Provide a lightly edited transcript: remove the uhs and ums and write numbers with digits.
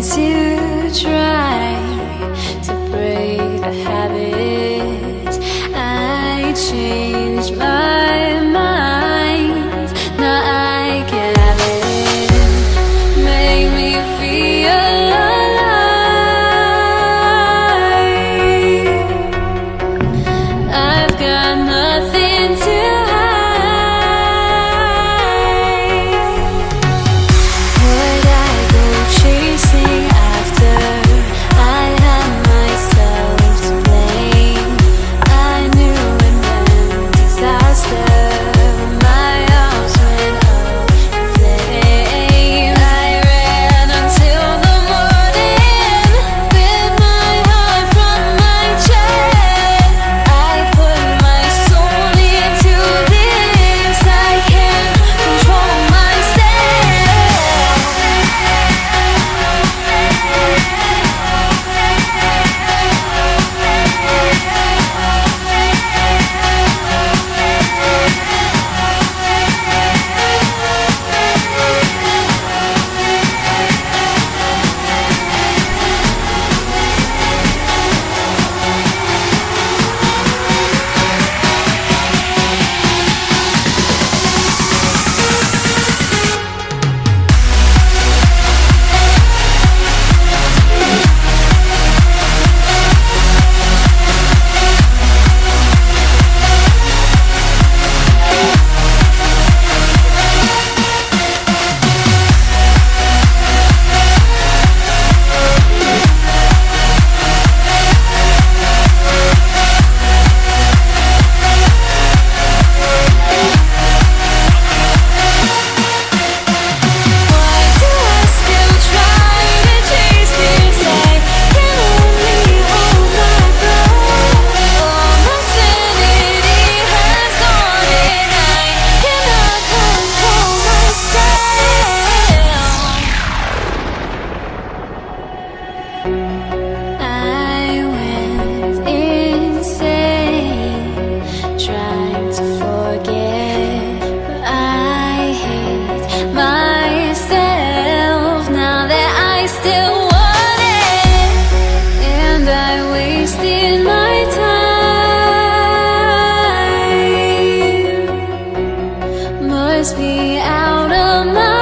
Since you try to break the habit, I changed my mind. Now I can have it. Make me feel alive. I've got nothing to chasing after. I had myself to blame. I knew it meant disaster. My arms went up in flames. I ran until the morning with my heart from my chest. I put my soul into this. I can't control myself. I went insane, trying to forget, but I hate myself now that I still want it, and I wasted my time. Must be out of my